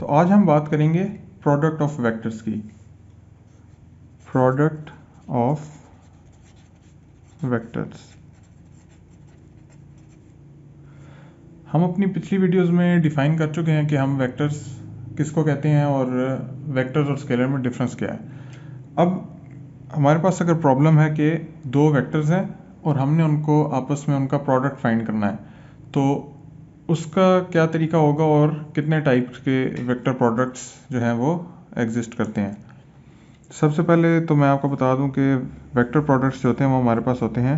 तो आज हम बात करेंगे प्रोडक्ट ऑफ वेक्टर्स की। प्रोडक्ट ऑफ वेक्टर्स हम अपनी पिछली वीडियोस में डिफाइन कर चुके हैं कि हम वेक्टर्स किसको कहते हैं और वेक्टर्स और स्केलर में डिफरेंस क्या है। अब हमारे पास अगर प्रॉब्लम है कि दो वेक्टर्स हैं और हमने उनको आपस में उनका प्रोडक्ट फाइंड करना है, तो उसका क्या तरीका होगा और कितने टाइप्स के वेक्टर प्रोडक्ट्स जो हैं वो एग्जिस्ट करते हैं। सबसे पहले तो मैं आपको बता दूं कि वेक्टर प्रोडक्ट्स जो होते हैं वो हमारे पास होते हैं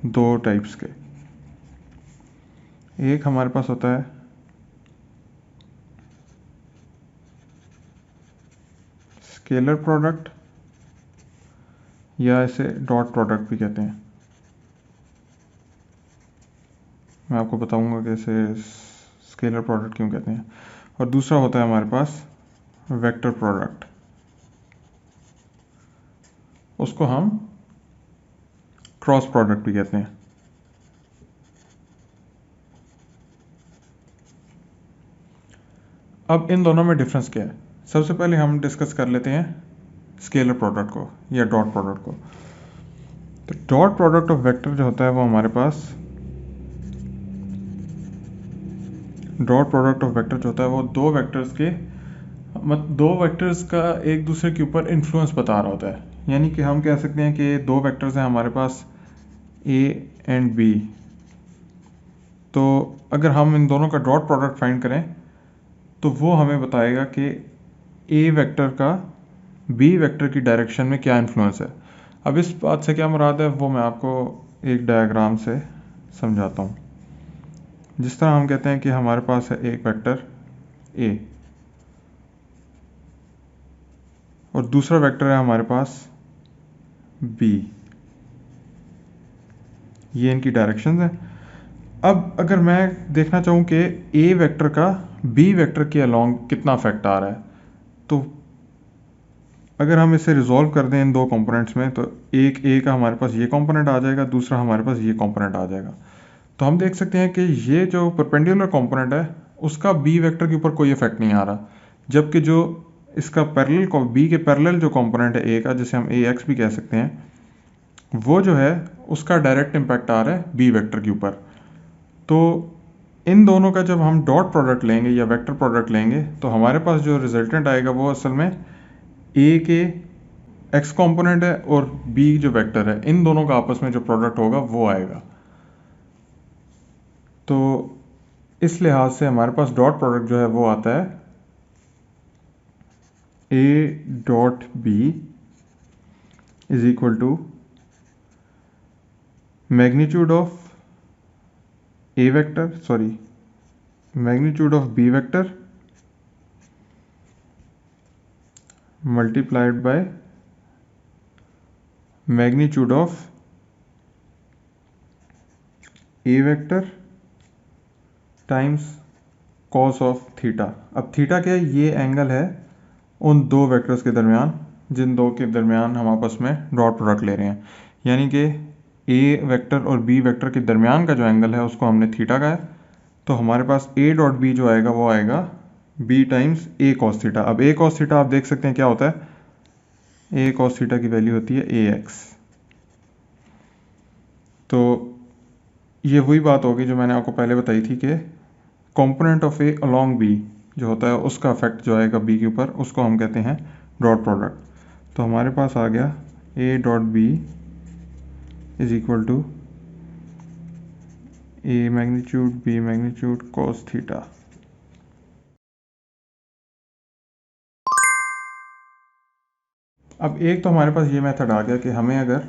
दो टाइप्स के। एक हमारे पास होता है स्केलर प्रोडक्ट या इसे डॉट प्रोडक्ट भी कहते हैं। मैं आपको बताऊंगा कि इसे स्केलर प्रोडक्ट क्यों कहते हैं। और दूसरा होता है हमारे पास वेक्टर प्रोडक्ट, उसको हम क्रॉस प्रोडक्ट भी कहते हैं। अब इन दोनों में डिफरेंस क्या है, सबसे पहले हम डिस्कस कर लेते हैं स्केलर प्रोडक्ट को या डॉट प्रोडक्ट को। तो डॉट प्रोडक्ट ऑफ वेक्टर जो होता है वो हमारे पास डॉट प्रोडक्ट ऑफ वेक्टर जो होता है वो दो वेक्टर्स का एक दूसरे के ऊपर इन्फ्लुएंस बता रहा होता है। यानी कि हम कह सकते हैं कि दो वेक्टर्स हैं हमारे पास ए एंड बी, तो अगर हम इन दोनों का डॉट प्रोडक्ट फाइंड करें तो वो हमें बताएगा कि ए वेक्टर का बी वेक्टर की डायरेक्शन में क्या इन्फ्लुएंस है। अब इस बात से क्या मुराद है वो मैं आपको एक डायग्राम से समझाता हूँ। जिस तरह हम कहते हैं कि हमारे पास है एक वेक्टर ए और दूसरा वेक्टर है हमारे पास बी, ये इनकी डायरेक्शंस हैं। अब अगर मैं देखना चाहूँ कि ए वेक्टर का बी वेक्टर के अलोंग कितना इफेक्ट आ रहा है, तो अगर हम इसे रिजॉल्व कर दें इन दो कंपोनेंट्स में, तो एक ए का हमारे पास ये कंपोनेंट आ जाएगा, दूसरा हमारे पास ये कंपोनेंट आ जाएगा। तो हम देख सकते हैं कि ये जो परपेंडिकुलर कंपोनेंट है उसका बी वेक्टर के ऊपर कोई इफेक्ट नहीं आ रहा, जबकि जो इसका पैरेलल बी के पैरेलल जो कंपोनेंट है ए का, जिसे हम ए एक्स भी कह सकते हैं, वो जो है उसका डायरेक्ट इम्पैक्ट आ रहा है बी वेक्टर के ऊपर। तो इन दोनों का जब हम डॉट प्रोडक्ट लेंगे या वेक्टर प्रोडक्ट लेंगे तो हमारे पास जो रिजल्टेंट आएगा वो असल में ए के एक्स कंपोनेंट है और बी जो वेक्टर है, इन दोनों का आपस में जो प्रोडक्ट होगा वो आएगा। तो इस लिहाज से हमारे पास डॉट प्रोडक्ट जो है वो आता है A dot B is equal to magnitude of A vector magnitude of B vector multiplied by magnitude of A vector times cos of theta. अब थीटा क्या है, ये एंगल है उन दो वेक्टर्स के दरमियान जिन दो के दरमियान हम आपस में डॉट प्रोडक्ट ले रहे हैं। यानी कि ए वेक्टर और बी वेक्टर के दरमियान का जो एंगल है उसको हमने थीटा कहा है। तो हमारे पास ए डॉट बी जो आएगा वो आएगा बी टाइम्स ए कॉस थीटा। अब ए कॉस थीटा आप देख सकते हैं क्या होता है, ए कॉस थीटा की वैल्यू होती है ए एक्स। तो ये वही बात होगी जो मैंने आपको पहले बताई थी कि component of A along B जो होता है उसका इफेक्ट जो आएगा बी के ऊपर, उसको हम कहते हैं डॉट प्रोडक्ट। तो हमारे पास आ गया A dot B is equal to A magnitude B magnitude cos theta. अब एक तो हमारे पास ये मेथड आ गया कि हमें अगर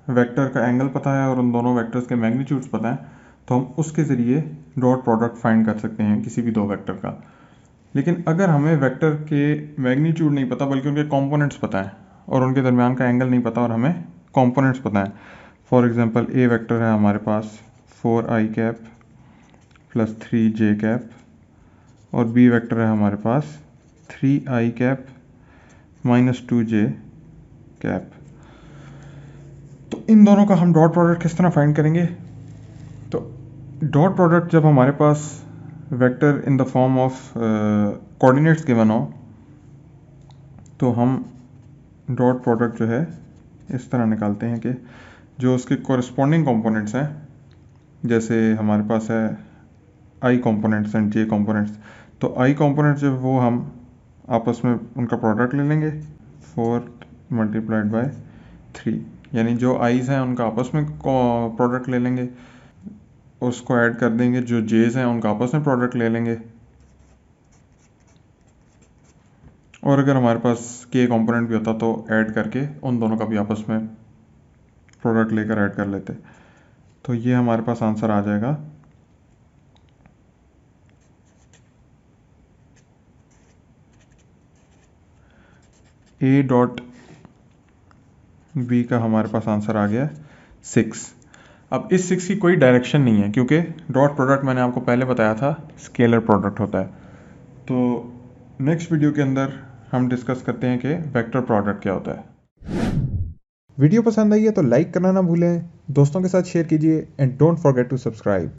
वेक्टर का एंगल पता है और उन दोनों वेक्टर्स के मैग्नीट्यूड्स पता है तो हम उसके ज़रिए डॉट प्रोडक्ट फाइंड कर सकते हैं किसी भी दो वेक्टर का। लेकिन अगर हमें वेक्टर के मैग्नीट्यूड नहीं पता बल्कि उनके कंपोनेंट्स पता है और उनके दरमियान का एंगल नहीं पता और हमें कंपोनेंट्स पता है, फॉर एग्जांपल ए वेक्टर है हमारे पास 4i cap plus 3j cap और बी वेक्टर है हमारे पास 3i cap minus 2j cap. तो इन दोनों का हम डॉट प्रोडक्ट किस तरह फाइंड करेंगे। तो डॉट प्रोडक्ट जब हमारे पास vector in the form of coordinates given हो तो हम डॉट प्रोडक्ट जो है इस तरह निकालते हैं कि जो उसके कॉरस्पॉन्डिंग कंपोनेंट्स हैं, जैसे हमारे पास है आई कंपोनेंट्स एंड जे कंपोनेंट्स, तो आई कंपोनेंट्स जो वो हम आपस में उनका प्रोडक्ट ले लेंगे 4 मल्टीप्लाइड बाय 3, यानी जो आईज हैं उनका आपस में प्रोडक्ट ले लेंगे, उसको ऐड कर देंगे, जो जेज हैं उनका आपस में प्रोडक्ट ले लेंगे, और अगर हमारे पास के कंपोनेंट भी होता तो ऐड करके उन दोनों का भी आपस में प्रोडक्ट लेकर ऐड कर लेते। तो ये हमारे पास आंसर आ जाएगा ए डॉट बी का हमारे पास आंसर आ गया 6। अब इस 6 की कोई डायरेक्शन नहीं है क्योंकि डॉट प्रोडक्ट मैंने आपको पहले बताया था स्केलर प्रोडक्ट होता है। तो नेक्स्ट वीडियो के अंदर हम डिस्कस करते हैं कि वेक्टर प्रोडक्ट क्या होता है। वीडियो पसंद आई है तो लाइक करना ना भूलें, दोस्तों के साथ शेयर कीजिए and don't forget to subscribe.